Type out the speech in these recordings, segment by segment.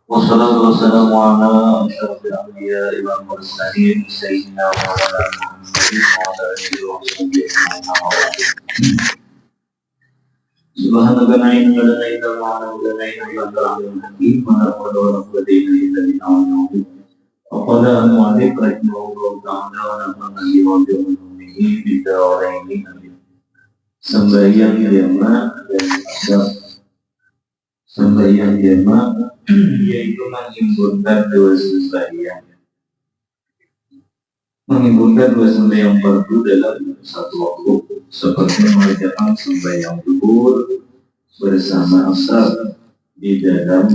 والصلاة والسلام على أشرف الأنبياء والمرسلين سيدنا ومولانا محمد وعلى آله وصحبه أجمعين. سبحانك لا علم لنا إلا ما علمتنا إنك أنت العليم الحكيم ولا حول ولا قوة إلا بالله. وقال المؤلف رحمه الله تعالى ونفعنا به وبعلومه في الدارين. Sembahyang jamaah dan asar. Sembahyang jamaah yaitu menghimpunkan dua sembahyang, menghimpunkan dua sembahyang fardu dalam satu waktu, seperti mengerjakan sembahyang zuhur bersama asar di dalam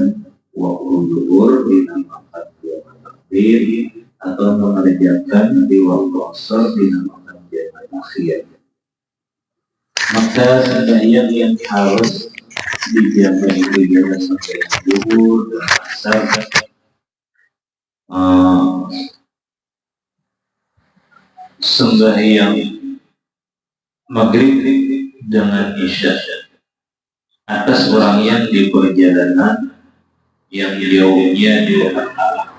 waktu zuhur dinamakan jamaah takbir, atau mengerjakan di waktu asar dinamakan jamaah akhir. Maka sembahyang yang harus dijaga itu adalah sembahyang zuhur dan asar, sembahyang maghrib dengan isya atas orang yang di perjalanan yang jauhnya 2 hari,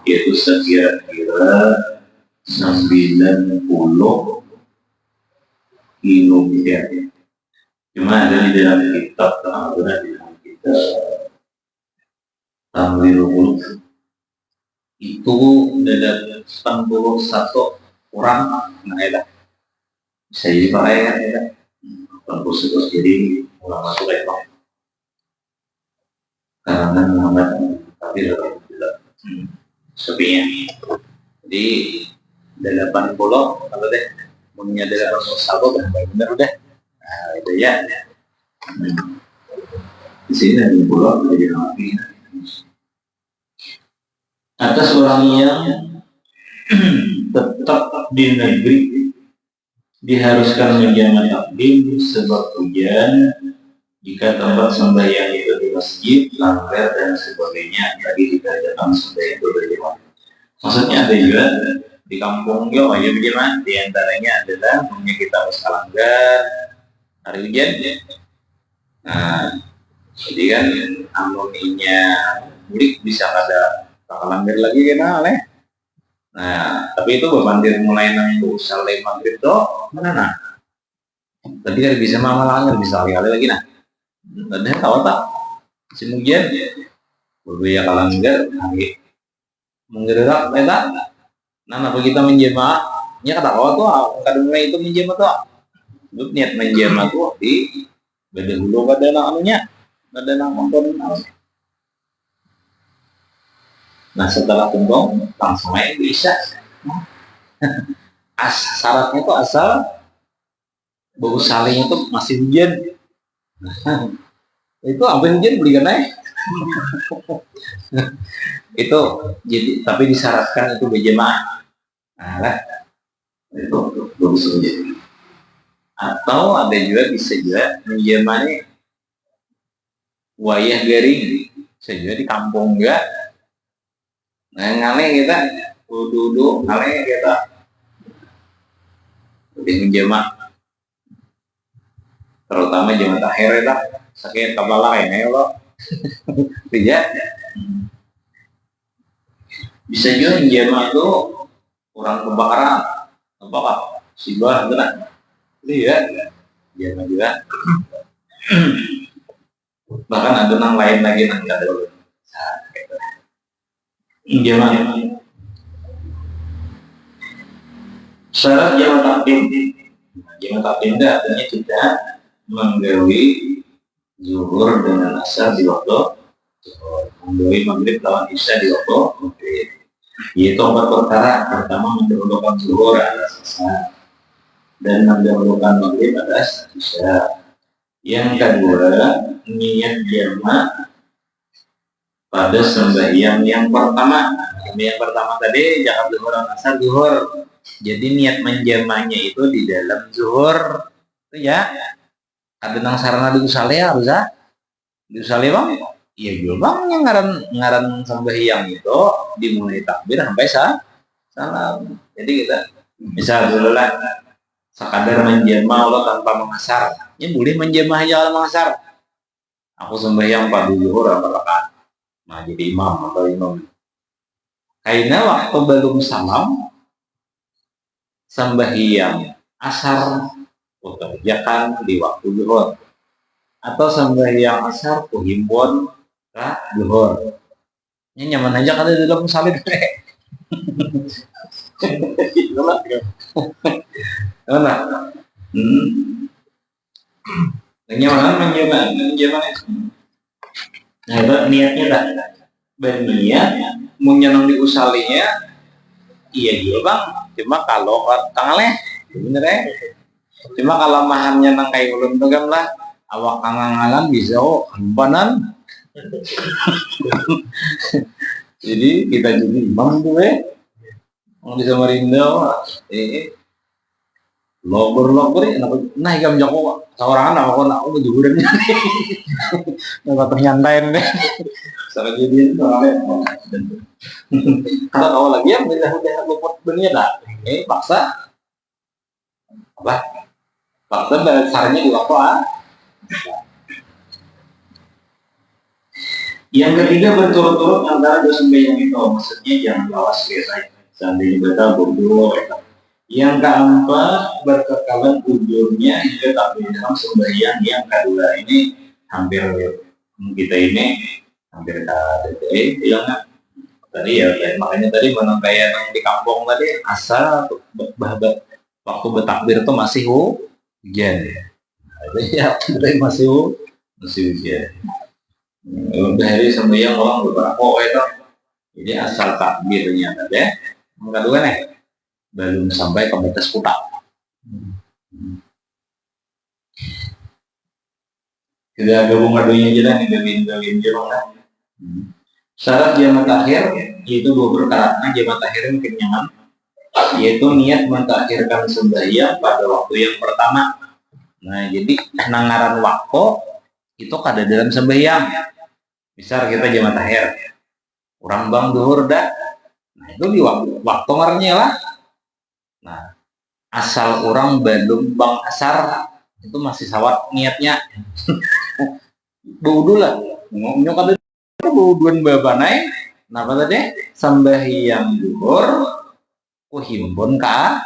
yaitu sekira-kira 90 kilometer. Cuma ada di dalam kitab, ada di dalam kitab Tamwilul itu dalam 81 orang, nah ya bisa jadi pakai kan ya, 81. Jadi ulama itu kayak karangan Muhammad tapi tidak sepinya. Jadi 80 kalau deh punya 81 kan benar udah. Nah itu ya. Di sini ada pulau jadi nabi. Atas orang yang tetap di negeri diharuskan menjamak takdim sebab hujan, jika tempat sembahyang itu di masjid, langgar dan sebagainya tadi dikatakan sembahyang itu berjamaah. Maksudnya ada juga di kampung Jawa ya bagaimana? Di antaranya adalah kita usaha langgar hari hujan. Nah, jadi kan amoninya mudik bisa ada langgar lagi kan oleh. Nah, tapi itu bebandir mulai nang itu saleh maghrib tuh mana nah? Tadi kan bisa mama langgar bisa kali-kali lagi nah. Ada tahu tak? Si hujan berbeda kalanggar hari menggerak eta. Nah, apa kita menjemaah? Nya kata kau tuh kadang mulai itu menjemaah tuh. Lu niat menjemaah tuh di beda dulu pada anunya. Ada nama motor. Nah setelah tumbang langsung aja bisa. Syaratnya itu asal bau salingnya itu masih hujan. Itu sampai hujan beli kan itu jadi tapi disyaratkan itu berjamaah. Nah itu bagus saja. Atau ada juga bisa juga menjamaahnya wayah garing, bisa juga di kampung enggak. Nah ngale kita duduk ngale kita lebih menjamaah, terutama jamaah akhir lah sakit kepala kayak lo tidak bisa juga menjamaah tuh orang kebakaran apakah sibah benar iya jamaah juga. Bahkan ada yang lain lagi yang nggak ada jamaah. Syarat jamaah takdim. Jamaah takdim itu artinya kita menggawi zuhur dengan asar di waktu zuhur, menggawi maghrib lawan isya di waktu maghrib. Yaitu 4 perkara. Pertama mendahulukan zuhur atas asar dan mendahulukan maghrib atas isya. Yang kedua niat jamaah pada sembahyang yang pertama. Yang pertama tadi jangan zuhur asar zuhur. Jadi niat menjamahnya itu di dalam zuhur itu ya. Ada nang sarana di usale harus di usale bang. Iya juga bang yang ngaran sembahyang itu dimulai takbir sampai salam. Jadi kita bisa dulu lah sekadar menjamah Allah tanpa mengasar. ini boleh menjemah jalan mengasar. Aku sembahyang pada zuhur apa rakaat. Nah, jadi imam atau imam. Karena waktu belum salam, sembahyang asar kerjakan di waktu zuhur. Atau sembahyang asar kuhimpun ke zuhur. Ini nyaman aja kalau dalam salib. Mana? Kenyamanan menjaman. Nah, itu niatnya tak berniat mau nyenang di usalinya, iya juga bang. Cuma kalau kangaleh, bener. Cuma kalau mahan nyenang kayak ulun tuh lah, awak kangangalan bisa hampanan. Jadi kita jadi imam tuh mau di Samarinda, logor nah ikam jako seorang anak aku kejuburan nggak tahu nyantain deh secara jadi kalau awal lagi ya udah luput dunia dah ini paksa apa paksa dasarnya di waktu yang ketiga berturut-turut antara dua sembahyang itu maksudnya jangan lawas biasa seandainya ibadah bodoh. Yang keempat, berkekalan ujurnya hingga takbir dalam sembahyang yang kedua ini hampir kita ini hampir bilangnya tadi ya makanya tadi menang kayak yang di kampung tadi asal waktu bertakbir itu masih hujan ya masih hujan hari sembahyang orang beberapa itu jadi asal takbirnya tadi yang kedua nih belum sampai ke batas kutak. Kita gabung adunya aja dah, gabung jorong dah. Syarat jamak akhir yaitu dua perkara. Nah, jamak akhir mungkin nyaman, yaitu niat mentakhirkan sembahyang pada waktu yang pertama. Nah, jadi nangaran waktu itu kada dalam sembahyang. Misal kita jamak akhir, orang bang duhur dah. Nah, itu di waktu ngarnya lah. Nah, asal orang belum bang asar itu masih sawat niatnya. Baudu lah, nyokap itu bauduan babanai. Napa tadi? Sembahyang duhur, kuhimpun ka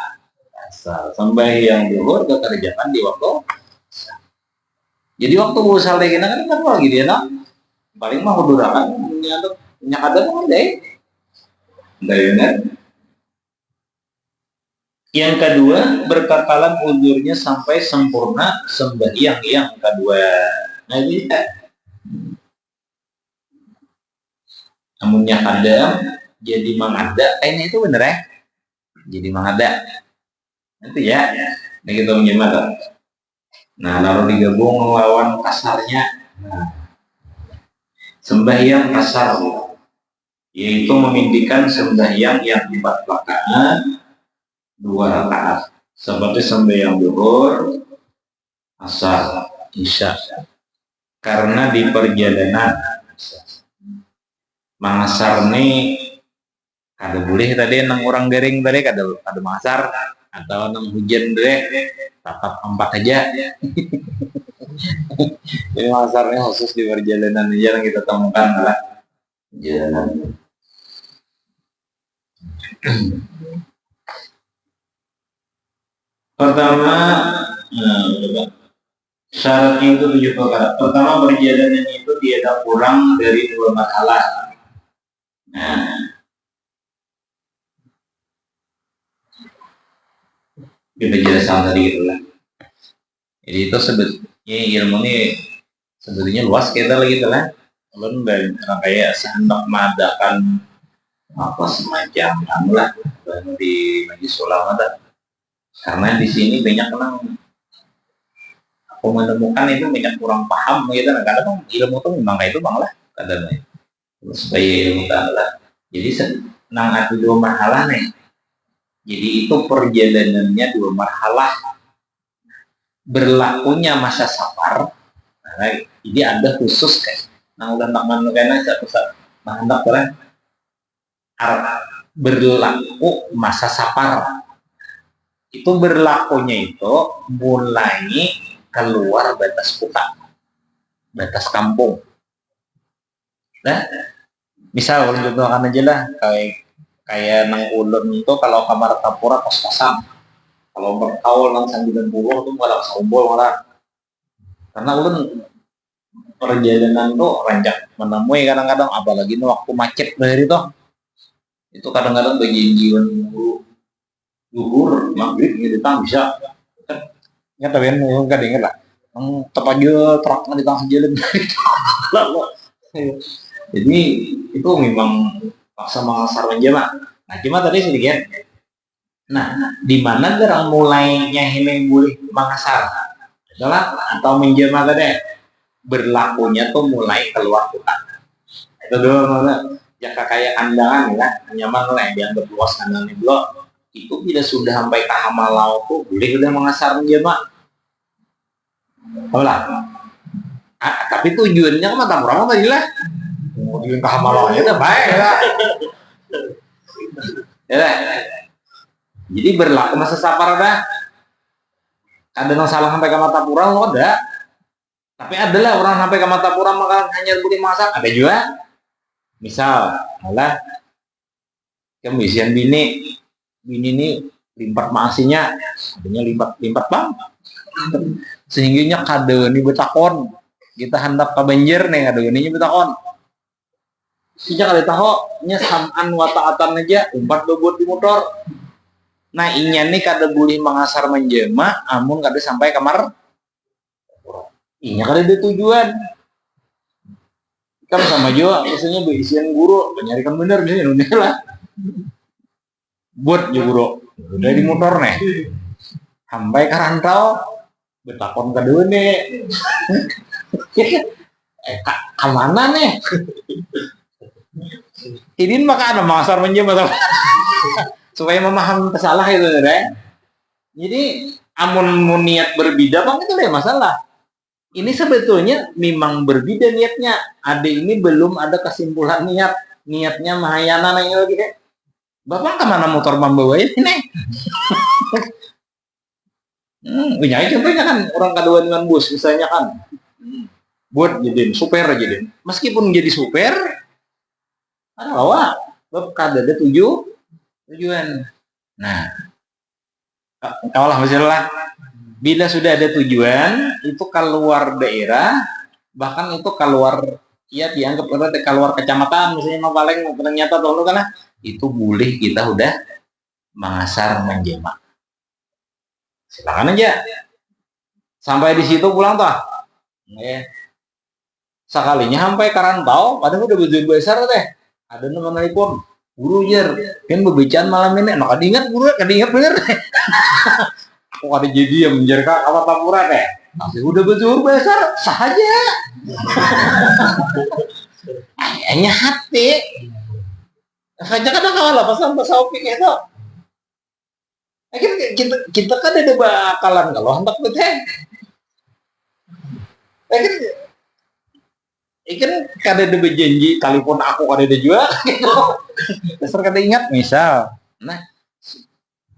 asal. Sembahyang duhur kekerjakan di waktu. Jadi waktu usal lagi kan lagi dia nak paling mah hudurakan nyakada kan deh. Dari yang kedua, berkekalan uzurnya sampai sempurna sembahyang yang kedua. Nah, ini namunnya kadang jadi mengada, kayaknya itu bener ya. Jadi mengada. Itu ya. Nah, kita menyemat. Nah, lalu digabung melawan kasarnya. Nah, sembahyang kasar, yaitu memimpikan sembahyang yang 4 rakaat 2 rakaat seperti sembahyang zuhur, asar, isya. Karena di perjalanan mangasar nih kada boleh tadi nang orang garing tadi kada mangasar atau nang hujan deh tapat 4 aja. Jadi mangasarnya khusus di perjalanan aja yang kita temukan lah perjalanan. Pertama, syaratnya itu 7 perkara. Pertama, perjalanan itu tidak kurang dari 2 marhalah. Nah, kita jelaskan tadi gitu lah. Jadi itu sebetulnya ilmu ini sebetulnya luas kita lagi gitu lah. Belum kayak sehendak mengadakan apa semacam lah di majlis ulama dah. Karena di sini banyak orang aku menemukan itu banyak kurang paham gitu. Kadang ilmu itu memang kayak itu bang lah kadang supaya ilmu lah. Jadi senang ada 2 marhalah nih. Jadi itu perjalanannya 2 marhalah. Berlakunya masa safar. Nah, jadi ada khusus kayak nah udah tak mengenai satu hendak berlaku masa safar. Itu berlakunya itu mulai keluar batas kota, batas kampung. Nah, misal kalau contohkan aja lah, kayak nang ulun itu kalau kamar tapura kos-kosan, kalau berkaul nang 90 itu malah sombol malah, karena ulun perjalanan tuh ranjak menemui kadang-kadang, apalagi waktu macet dari itu kadang-kadang berjanjian zuhur maghrib gitu kan bisa ya, tapi kan nggak denger lah tepat aja truk di tengah jalan. Jadi itu memang paksa mengasar menjema. Nah cuma tadi sedikit, nah di mana gerang mulainya ini boleh mengasar adalah atau menjema tadi berlakunya tuh mulai keluar kota. Itu dulu mana ya kayak kandangan ya, nyaman lah yang dianggap luas kandangan itu bila sudah sampai ke Hamalau tuh boleh udah mengasar menjema. Olah. Tapi tujuannya ke Matapura tadi lah. Tujuan ke Hamalau aja udah baik lah. Ya. Jadi berlaku masa safar dah. Ada yang salah sampai ke Matapura lo ada. Tapi adalah orang sampai ke Matapura maka hanya boleh masak. Ada juga. Misal, malah kemisian bini ini limpat maasinya, adanya limpat bang. Sehingga kade ini betakon. Kita hendak ke banjir nih, kade ini betakon. Sejak kali tahu nya saman wataatan aja umpat bobot di motor. Nah inya nih kada boleh mengasar menjema amun kada sampai kamar. Inya kada ada tujuan. Kan sama juga biasanya beisian guru menyarikan bener nih Indonesia lah. Buat juga guru udah di motor nih. Sampai ke rantau betakon kedua nih. Kemana nih? Ini maka ada mengasar menjema supaya memahami masalah itu deh. Jadi amun niat berbeda bang itu deh masalah. Ini sebetulnya memang berbeda niatnya. Ada ini belum ada kesimpulan niatnya Mahayana yang lagi deh. Bapak kemana motor membawa ini? Punya contohnya kan orang kedua dengan bus misalnya kan. Buat jadi super aja deh. Meskipun jadi super, ada bawa. Bapak ada tujuan. Nah, kalau lah misalnya bila sudah ada tujuan itu keluar daerah, bahkan itu keluar ya dianggap keluar kecamatan misalnya paling ternyata dulu kan itu boleh kita udah mengasar menjema. Silakan aja. Sampai di situ pulang toh. Ya. Sekalinya sampai Karantau, padahal udah baju besar teh. Ada nomor telepon. Guru jer, kan berbicara malam ini, nah kadingat guru, kadingat bener. Kok ada jadi yang menjerka apa Tapura deh? Tapi udah betul besar, saja. Hanya hati. Saja kadang kalah pasan pasau pikir itu. Akhirnya kita kan ada bakalan kalau hendak betul. Akhirnya ikan kada ada berjanji telepon aku kada ada juga gitu. Dasar kada ingat misal. Nah,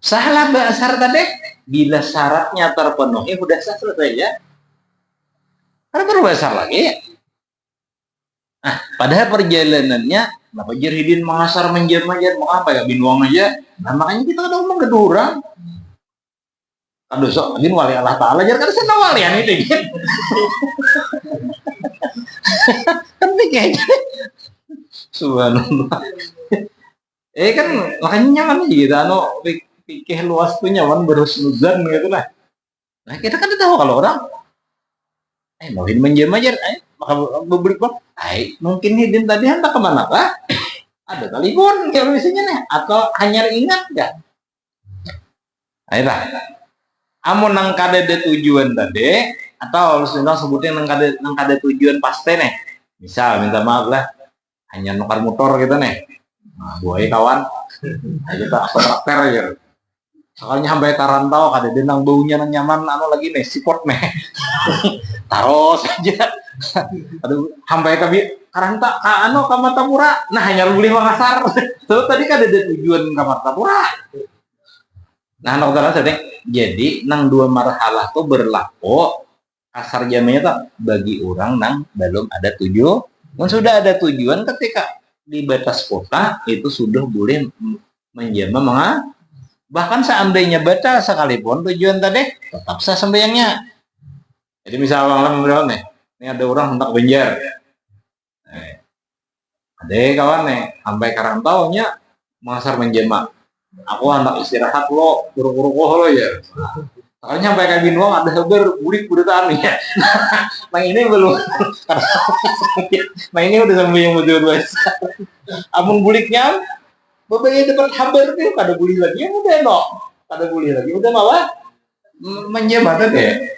salah bahasa tadi bila syaratnya terpenuhi udah selesai ya. Kada perlu besar lagi. Nah, padahal perjalanannya kenapa Jirhidin mengasar menjema mau apa ya binwang aja. Nah, makanya kita kada ngomong ke orang. Aduh sok mungkin wali Allah Ta'ala jar kada senang walian itu gitu. Kan kayaknya subhanallah. Kan makanya nyaman aja gitu pikir luas tuh nyaman berhusnuzan gitu lah. Nah kita kan tahu kalau orang mungkin menjema aja maka beli pun mungkin hidin tadi hendak kemana kah? Ada telepon kayak misalnya nih atau hanya ingat enggak? Ayolah. Amun nang kada ada tujuan tadi atau sudah sebutnya nang kada tujuan pasti nih. Misal minta maaf lah hanya nukar motor gitu nih. Nah, buaya kawan. Kita traktor aja. Soalnya sampai Karantau kada ada nang baunya nang nyaman lagi nih sipot nih. Taruh saja. Aduh sampai ke Karantau ke Matapura. Nah hanya boleh mengasar. Terus tadi kada ada tujuan ke Matapura. Nah, jadi nang dua marhalah tuh berlaku kasar jamnya tuh bagi orang nang belum ada tujuan. Sudah ada tujuan ketika di batas kota itu sudah boleh menjama bahkan seandainya batal sekalipun tujuan tadi tetap sah sembahyangnya. Jadi misalnya berapa nih? Ini ada orang hendak Banjar. Ada kawan nih sampai karantaunya mengasar menjama. Aku hendak istirahat lo, buru-buru lo ya. Soalnya sampai kabin uang ada sabar bulik budetan ya. Nah ini belum. Nah ini udah sampai yang betul biasa. Amun buliknya, beberapa dapat habar tuh kada bulik lagi, udah no, kada bulik lagi, udah malah menjema deh.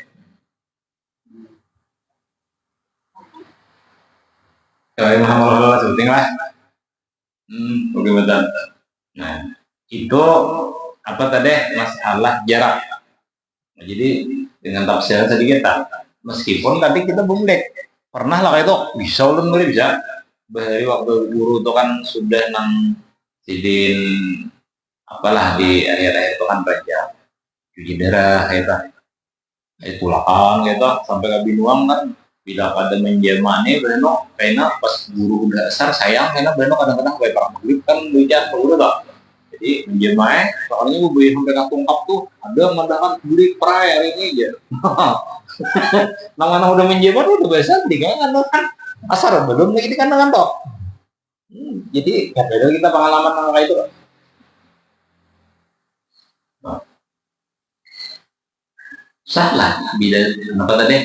Kalau Muhammad syuting lah. Oke betul. Nah itu apa tadi masalah jarak. Nah, jadi dengan tafsir sedikit meskipun tadi kita bumlek pernah lah kayak itu bisa ulun boleh bisa dari waktu guru itu kan sudah nang sidin apalah di akhir-akhir itu kan baca cuci darah kayak pulang gitu sampai ke binuang kan bila pada menjama nih benar karena pas guru udah asar sayang karena benar kadang-kadang kayak perang kulit kan bujang guru tuh. Jadi menjemaah, soalnya gue beli sampai tungkap tuh ada mengadakan beli perai hari ini aja. Nah, udah menjemah tuh udah biasa kan asar belum lagi kan dengan toh. Jadi kan beda kita pengalaman kayak itu. Nah. Salah bila apa tadi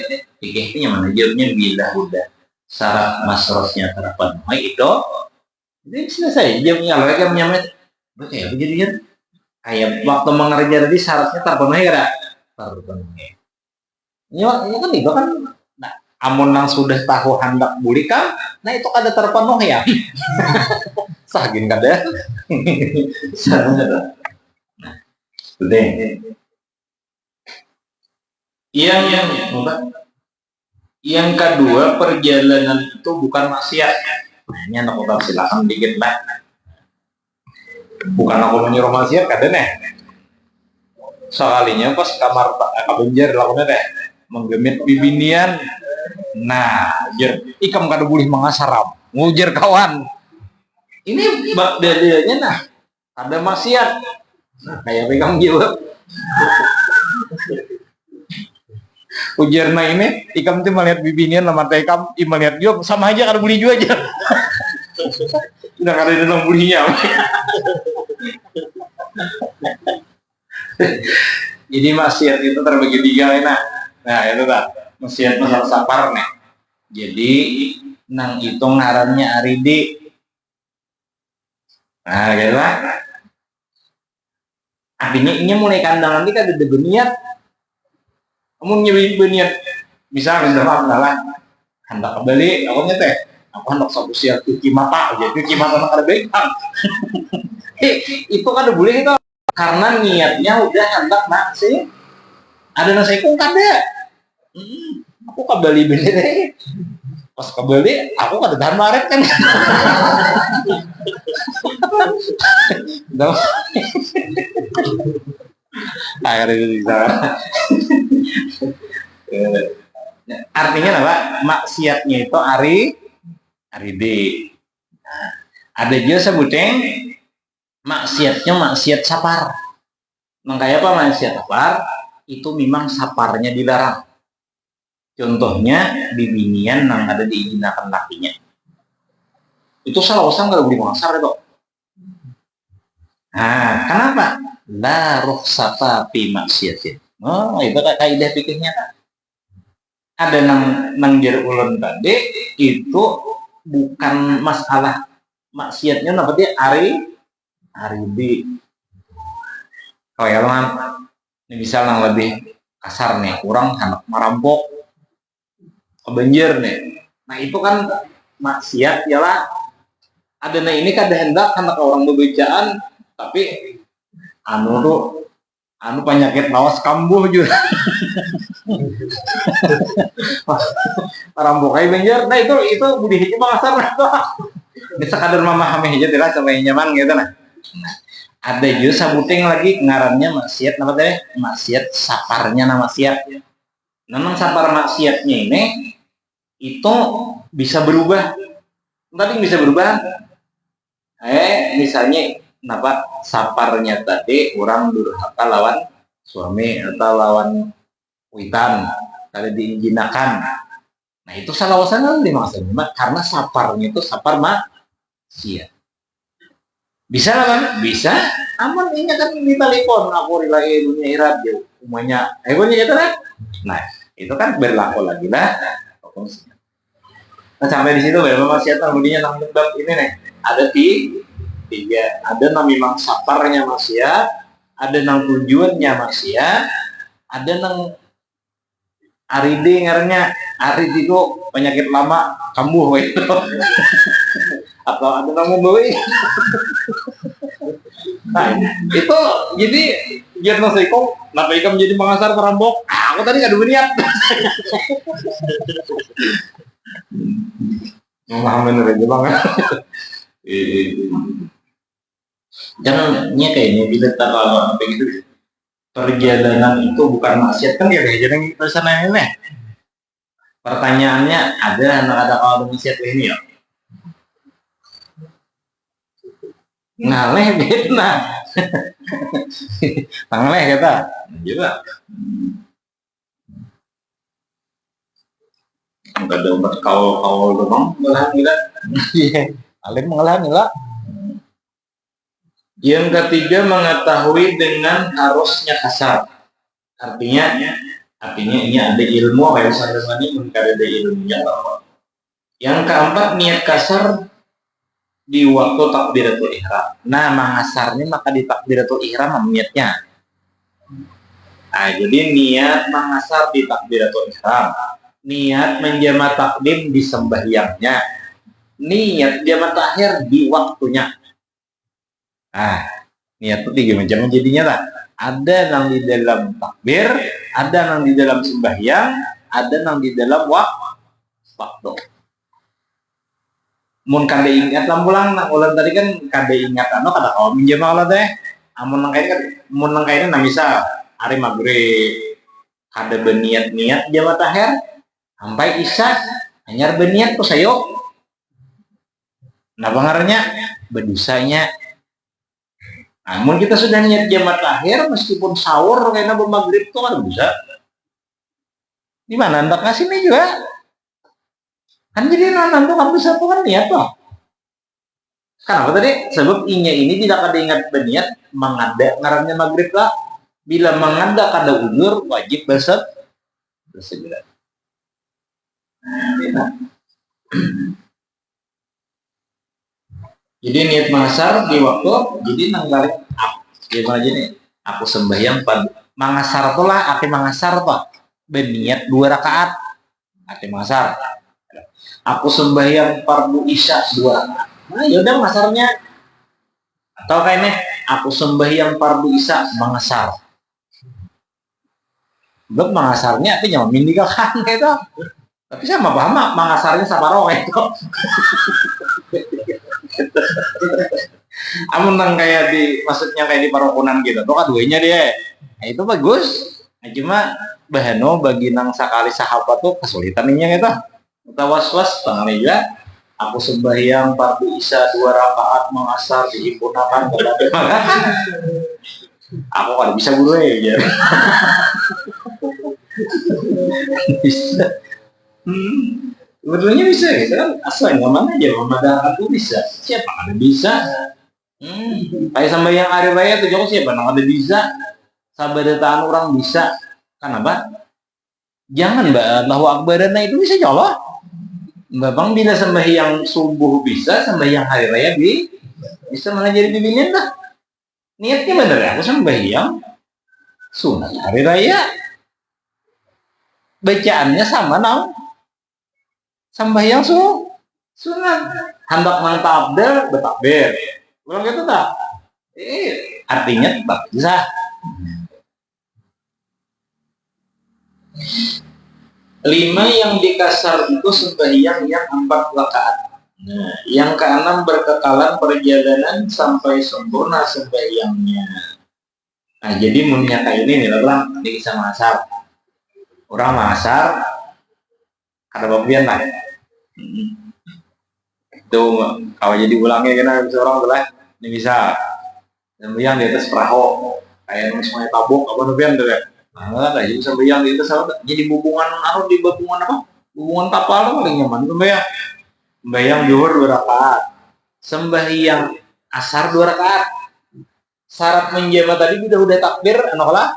pikirnya mana jawabnya bila udah syarat masrosnya terpenuhi itu jadi selesai jawabnya kalau mereka menyamai kayak jadinya kayak waktu mengerja tadi syaratnya terpenuhi kada terpenuhi. Ini kan itu kan nah, amun nang sudah tahu hendak bulik kan nah itu kada terpenuhi ya. Sagin kada. Nah, sudah. Yang kedua perjalanan itu bukan maksiat. Nah, ini anak udah silakan dikit lah. Bukan aku menyuruh maksiat kada nih. Sekalinya pas kamar Banjar lakukan deh menggemit bibinian. Nah, ikam kada boleh mengasaram. Ngujar kawan. Ini dalilnya nah ada maksiat. Nah, kayak pegang jawab. Ujarna ini ikam tuh melihat bibinian lama tekam melihat dia sama aja kada boleh juga aja. Sudah kada dalam bulinya. Jadi maksiat itu terbagi tiga enak. Nah itu tak maksiat masalah sapar nih. Jadi nang itu ngarannya aridi. Nah gitu lah. Artinya ini mulai kandangan ini kan ada beniat. Kamu nyebut beniat. Misalnya dalam lah hendak kembali. Aku nyeteh. Aku hendak satu siap cuci mata aja. Cuci mata nak ada bekang. Itu kan udah boleh itu karena niatnya udah hendak nasi ada nasi kung kada aku kembali bener pas kembali aku kada tahan maret kan akhirnya bisa artinya apa maksiatnya itu aride ada juga sebutnya maksiatnya maksiat sapar. Makanya apa maksiat sapar? Itu memang saparnya dilarang. Contohnya bibinian yang ada diizinakan lakinya. Itu salah usang kalau boleh mengasar itu. Nah, kenapa? La rukhsata fi maksiatin. Oh, itu kaidah pikirnya kan. Ada nang jar ulun tadi itu bukan masalah maksiatnya apa dia aribi. Oh ya teman, ini misal yang lebih kasar nih, kurang hendak merampok kebanjir nih. Nah itu kan maksiat ya lah. Ada nah ini kan hendak orang berbicaan, tapi anu penyakit lawas kambuh juga. Merampok kayak banjir. Nah itu budi hiji kasar tuh. Bisa kadar memahami aja tidak sampai nyaman gitu nah. Ada juga sabuting lagi ngarannya maksiat apa teh? Maksiat saparnya nama maksiat. Memang sapar maksiatnya ini itu bisa berubah. Tadi bisa berubah. Misalnya kenapa saparnya tadi orang durhaka lawan suami atau lawan witan kada diinjinakan. Nah itu salawasan dimaksudnya karena saparnya itu sapar maksiat. Bisa kan? Bisa. Aman ini kan di telepon aku relay dunia irat ya umumnya. Punya gitu kan? Nah itu kan berlaku lagi lah. Nah sampai di situ berapa maksiat kemudian nang bab ini nih ada tiga. Ada nang memang saparnya maksiat, ada nang tujuannya maksiat, ada nang aride ngarnya arid itu penyakit lama kambuh itu atau ada nang membawa. Nah, itu jadi biar nasi kok kenapa ikam jadi mengasar perampok? Aku tadi gak ada niat. Bener aja banget. Jangannya kayaknya bila terlalu begitu. Perjalanan itu bukan maksiat kan ya kayak jadi pesanan ini. Pertanyaannya ada kalau maksiat ini ya. Ngaleh beda. Ngaleh kata. Juga. Enggak ada obat kawal doang mengalah gila. Iya, alim mengalah gila. Yang ketiga mengetahui dengan harusnya kasar. Artinya ini ada ilmu apa yang sadar ini mungkin ada ilmunya. Yang keempat niat kasar di waktu takbiratul ihram. Nah, mengasarnya maka di takbiratul ihram niatnya. Nah, jadi niat mengasar di takbiratul ihram, niat menjama takdim di sembahyangnya, niat jama takhir di waktunya. Nah, niat itu tiga macam jadinya lah. Ada yang di dalam takbir, ada yang di dalam sembahyang, ada yang di dalam waktu. Mun kade ingat lampulang nak ulang tadi kan kade ingat kada kau minjama ulah teh. Amun nang kain kan misal hari maghrib kada berniat jama taher sampai isya hanya berniat tuh sayo. Nah pengarnya berdosanya. Namun kita sudah niat jama taher meskipun sahur karena bermaghrib tuh kan bisa. Di mana hendak ngasihnya juga? Kan jadi nanti kamu bisa tuh kan niat toh. Kenapa tadi? Sebab inya ini tidak ada ingat berniat mengada ngarannya maghrib lah. Bila mengada kada uzur wajib bersegera. Nah, jadi niat mengasar di waktu jadi nanggarik gimana aja nih? Aku sembahyang mengasar tuh lah, aku mengasar toh. Berniat 2 rakaat. Aku mengasar. Aku sembahyang fardu isya 2 rakaat. Nah, yaudah mengasarnya. Atau kayaknya aku sembahyang fardu isya mengasar. Belum mengasarnya artinya meninggalkan gitu. Tapi sama paham mengasarnya saparo itu. Amun nang kayak maksudnya kayak di parokunan gitu. Tuh kaduanya dia. Nah, itu bagus. Nah, cuma bahano bagi nang sakali sahabat tuh kesulitan ini gitu. Kita was-was tangan aja. Aku sembahyang fardu isya 2 rakaat mengasar dihimpunakan kepada aku kalau bisa guru ya. Bisa. Sebetulnya bisa gitu kan. Asal nyaman aja memadang aku bisa. Siapa ada bisa? Kayak sembahyang hari raya tuh jauh siapa nang ada bisa. Sabadataan orang bisa. Kenapa? Jangan mbak Allahu Akbar itu bisa nyolok. Babang bila sembahyang subuh bisa, sembahyang hari raya bisa malah jadi bibinin dah. Niatnya bener ya, aku sembahyang sunat hari raya. Bacaannya sama nang sembahyang sunat. Hendak mantap abdel bertakbir. Kalau gitu tak? Artinya tetap bisa. Lima yang dikasar itu sembahyang yang 4 rakaat. Nah, yang keenam berkekalan perjalanan sampai sempurna sembahyangnya. Nah, jadi menurutnya kayak ini nih lah, ini bisa masal. orang mengasar kada bagian lah. Itu kalau jadi ulangnya kena bisa orang belah ini bisa sembahyang di atas perahu kayak semuanya tabung apa bagian tuh ya. Nah, jadi sembahyang di atas jadi hubungan di hubungan apa? Hubungan kapal tuh paling nyaman sembahyang. Sembahyang zuhur 2 rakaat. Sembahyang asar 2 rakaat. Syarat menjama tadi udah takbir lah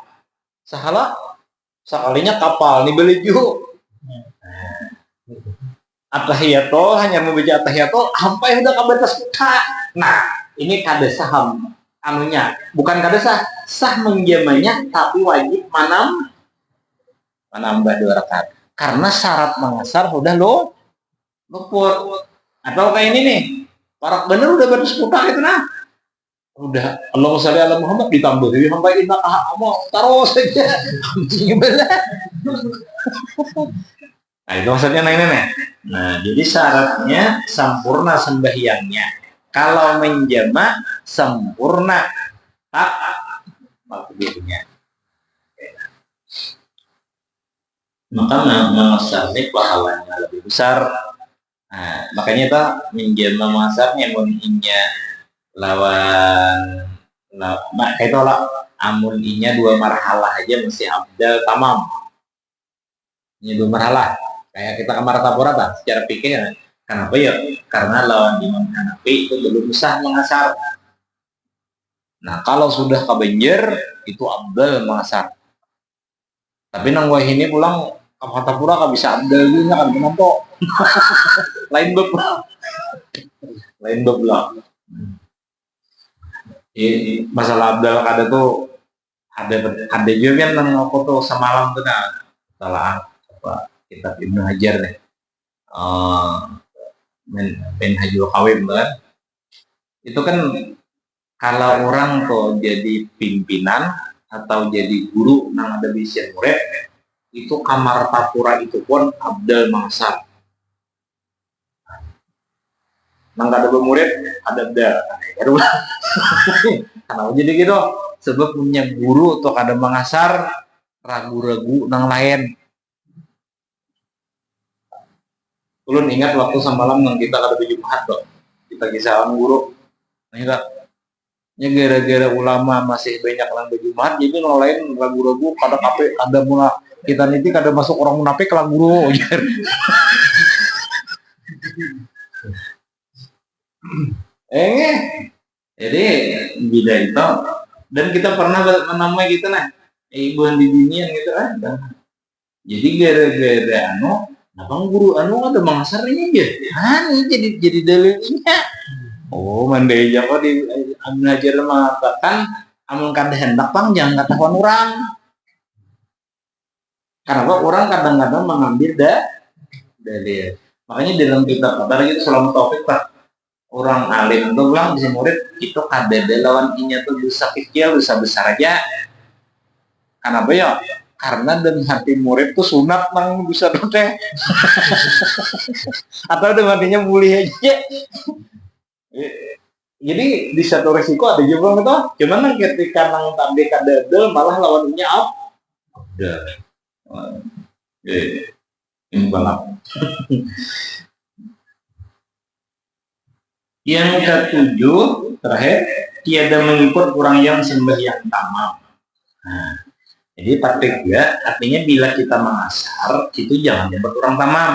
sahala sekalinya kapal nih beli juga. Atahiyato hanya membaca atahiyato sampai udah kabatas kita. Nah, ini kada saham anunya, bukan kada sah menjamanya tapi wajib menambah 2 rakaat. Karena syarat mengasar udah luput. Atau kayak ini nih, parak bener udah batas kutak itu nah. Udah Allahumma sholli ala Muhammad ditambah jadi sampai inna mau taruh saja. Nah itu maksudnya nenek. Nah jadi syaratnya sempurna sembahyangnya. Kalau menjama sempurna tak maksudnya. Maka mengasar ini pahalanya lebih besar. Nah, makanya itu menjama mengasarnya munhinya lawan kayak itu lah amun inya 2 marhalah aja mesti abdal tamam. Ini 2 marhalah. Kayak kita kamar tapura tak secara pikir kenapa ya? Karena lawan Imam Hanafi itu belum sah mengasar. Nah kalau sudah kebenjer itu abdal mengasar. Tapi nang ini pulang kamar tapura kan bisa abdal juga kan kenapa? Lain bab lah. Masalah abdal kada tuh ada juga kan nang aku tuh semalam tuh nah salah apa kitab Ibnu Hajar nih Minhajul Qadim kan itu kan kalau orang tuh jadi pimpinan atau jadi guru nang ada bisian murid itu kamar tapura itu pun abdal mengasar nang kada bermurid ada kenapa jadi gitu sebab punya guru atau kada mengasar ragu-ragu nang lain. Ulun ingat waktu semalam nang kita kada Jumat tuh kita kisahan guru ingat nya gara-gara ulama masih banyak nang Jumat jadi nang lain ragu-ragu kada kape kada mula kita nanti kada masuk orang munafik lah guru. Jadi beda itu dan kita pernah menamai gitu nah ibuan di dunia gitu kan jadi gara-gara abang guru ada mengasarnya aja jadi dalilnya mandai jago di belajar mengatakan amun kada hendak bang jangan katakan orang karena orang kadang-kadang mengambil dalil makanya dalam kitab kata itu selama taufik pak orang alim itu bilang bisa murid itu kada lawan inya tuh dosa kecil dosa besar aja kenapa ya karena dan hati murid tuh sunat nang dosa dosa atau dengan hatinya boleh aja jadi di satu resiko ada juga gitu cuman ketika nang tadi kada malah lawan inya udah ini balap. Yang ketujuh terakhir tiada mengikut orang yang sembahyang tamam. Nah, jadi praktik ya artinya bila kita mengasar itu jangan dapat orang tamam.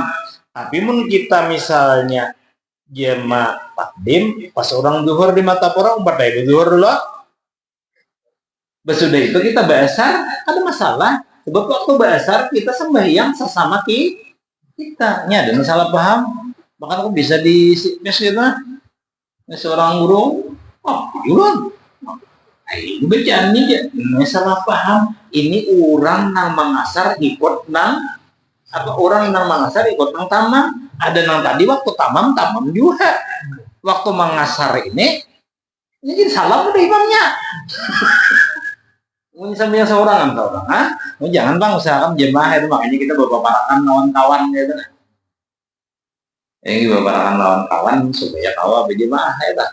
Tapi mun kita misalnya jema takdim pas orang zuhur di mata orang berdaya zuhur dulu. Besudah itu kita basar ada masalah. Sebab waktu basar kita sembahyang sesama kita. Ini ada masalah paham. Bahkan aku bisa di gitu seorang guru juga ini bacaan ini salah paham ini orang nang mengasar ikut nang apa orang nang mengasar ikut nang tamam ada nang tadi waktu tamam juga waktu mengasar ini salah udah imamnya sambil seorang atau orang jangan bang usahakan jemaah itu makanya kita beberapa kawan-kawan gitu ini beberapa lawan kawan supaya kau bagaimana ya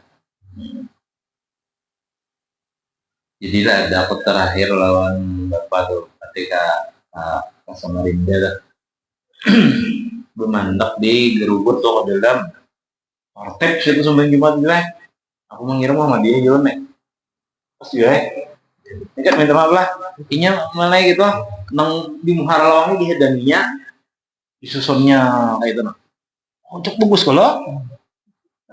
jadilah dapat terakhir lawan bapak tuh ketika Samarinda lah. Bermandak di gerubut tuh ke dalam Artep situ sembahyang Jumat lah. Aku mengira sama dia jalan nih. Pas juga ini kan minta maaf lah. Intinya mana gitu nang di muhara lawangnya dihadaninya disusunnya kayak itu nah. Oh, cok bagus kalau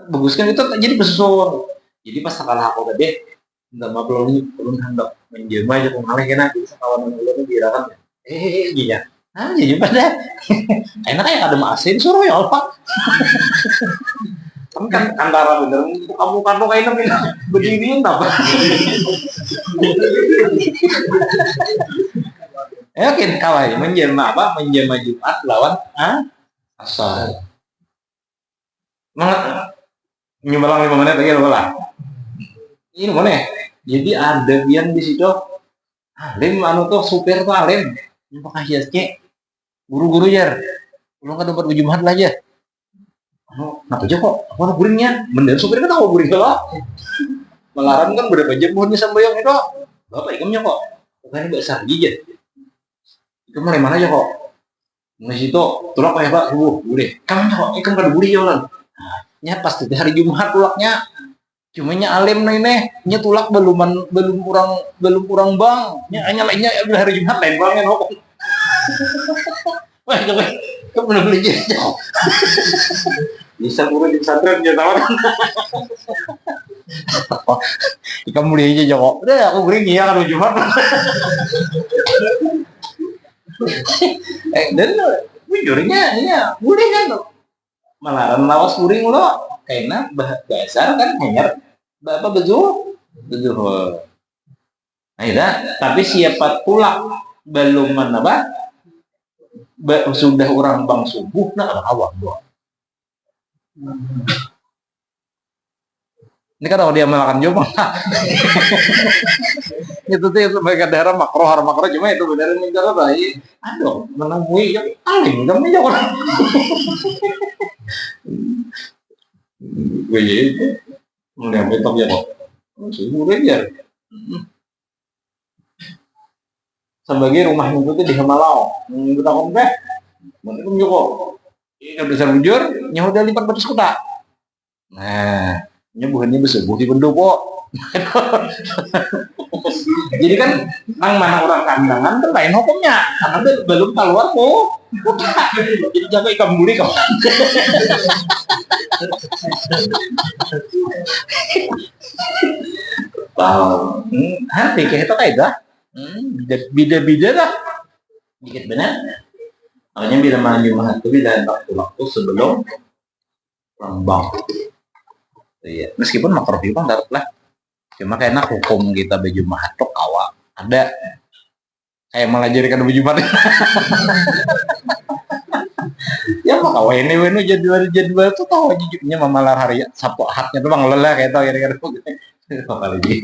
bagus kan itu jadi bersusun. Jadi pas kalah aku gede minta maaf belum hendak menjelma aja pengalih kena jadi sekawan ulun dirakan. Gini ya. Jadi pada enak kayak ada asin suruh ya Allah. Kan antara bener kamu kartu kayak ini berdiri apa? Yakin kawai menjelma apa? Menjelma Jumat lawan asal. Mangat nyumbang 5 menit lagi lah. Ini mana? Jadi ada bian di situ. Alim anu tuh supir tuh alim. Yang pakasiasnya guru-guru jar. Belum kan dapat Jumat lah aja. Nah aja kok, apa guringnya? Bener supir kan tahu guring kalau melarang kan berapa jam mohonnya sambayang itu. Bapak ikamnya kok, bukan besar gigi. Itu mulai mana aja kok? Mulai situ, tulak kayak Pak, boleh. Kamu kok, ikan kada boleh jalan. Nya pasti hari Jumat tulaknya. Cumanya alim nih, nya tulak belum kurang bang. Nya hanya lainnya hari Jumat lain bangnya kok. Wah, coba, kamu benar beli jauh. Bisa guru di pesantren dia tahu kan? Ikan mulia aja Joko. Udah aku beri ya kalau Jumat. Dan jujurnya ya boleh kan malaran lawas kuring lo kayaknya dasar kan hanya apa betul. Nah ya, tapi siapa tulak belum apa? Sudah orang bang subuh nak awak doang. Ini kan kalau dia melakukan jombang itu tuh sebagai daerah makro cuma itu benar menjara bayi aduh menemui yang alim kamu jawab gue jadi mulai betok ya kok sudah biar sebagai rumahnya itu di Hemalau kita komplek menurut Joko ini besar bujur nyawa udah lipat batas kota nah bukannya besebuh di pendopo. Jadi kan nang mana orang kandangan kan lain hukumnya karena belum keluar kok. Jadi jaga ikan buli kau. Hati kayak itu kayak dah. Bida lah. Dikit benar. Awalnya bila mana Jumat itu bila waktu sebelum lambang. Iya, meskipun makruh juga nggak lah. Cuma kayaknya hukum kita baju mahatok awal ada kayak melajarikan baju mahatok. Ya mak awal ini jadwal tuh tahu jujurnya mamalar hari Sabtu Ahadnya tuh bang lelah kayak tahu kira-kira apa lagi.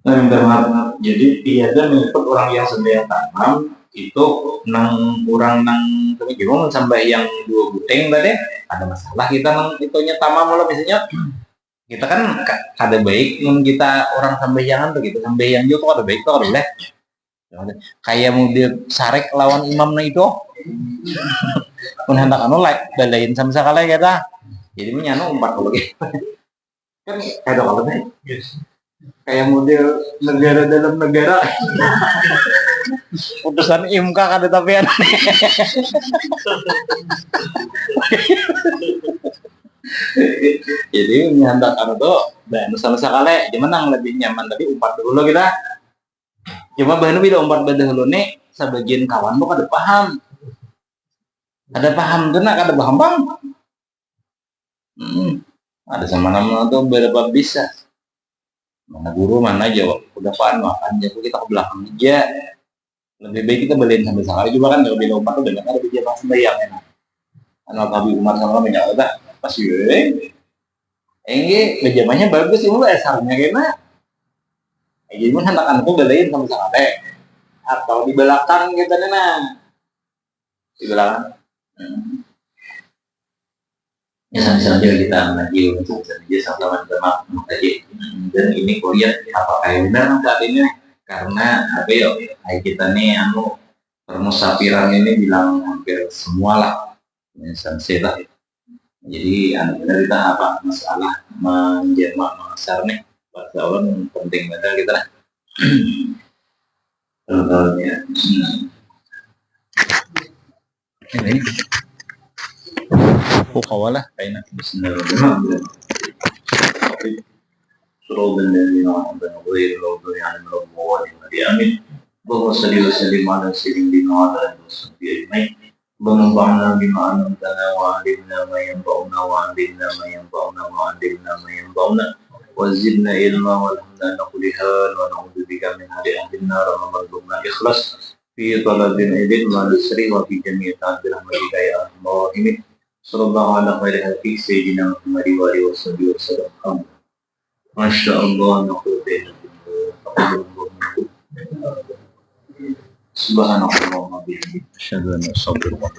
Nah, jadi tiada mengikut orang yang sedang tanam itu nang kurang nang gimana sampai yang 2 buteng tadi ada masalah kita nang itunya tamam lah misalnya kita kan ada baik nun kita orang sambayangan tuh gitu sambayang juga ada baik tuh boleh kayak mau dia sarek lawan imam nah itu pun hendak anu like balain sama sekali kita jadi menyanu 40 gitu kan ada kalau deh kayak model negara dalam negara putusan IMK kan tapi aneh jadi menyandarkan itu dan sama sekali gimana lebih nyaman tadi umpat dulu kita cuma bahan bila umpat dahulu nih sebagian kawan tuh ada paham kena ada paham bang ada sama nama tuh berapa bisa mana guru mana jawab udah paham makan jadi kita ke belakang aja lebih baik kita beliin sambil sekali juga kan kalau bila umpat tuh banyak ada biaya pas bayang enak anak tabi umar sama banyak ada pas yue bejamannya bagus sih mulai esarnya kena jadi pun anak-anakku beliin sambil sekali atau di belakang kita di belakang misalnya kita lagi untuk saja sama-sama tadi dan ini kuliah apa kayak benar saat ini karena apa ya, kita nih permusafiran ini bilang hampir semua lah, sensei lah. Jadi benar kita apa masalah menjemak mengasar nih bahasa orang penting banget kita lah. Contohnya ini kawalah kayaknya Bismillahirrahmanirrahim. صراط الذين أنعمت عليهم غير المغضوب عليهم ولا الضالين آمين. اللهم صل وسلم على سيدنا وعلى آله وصحبه أجمعين. اللهم انفعنا بما علمتنا وعلمنا ما ينفعنا وعلمنا ما ينفعنا وعلمنا ما ينفعنا وزدنا علما والحمد لله كل حال ونعوذ بك من حال أهل النار ومن ارزقنا الإخلاص في طلب العلم والنصر وفي جميع طاعات برحمتك يا أرحم الراحمين. صلى الله على خير خلقه سيدنا محمد وآله وصحبه وسلم. Masya Allah, subhanallah, asyhadu an la ilaha illallah.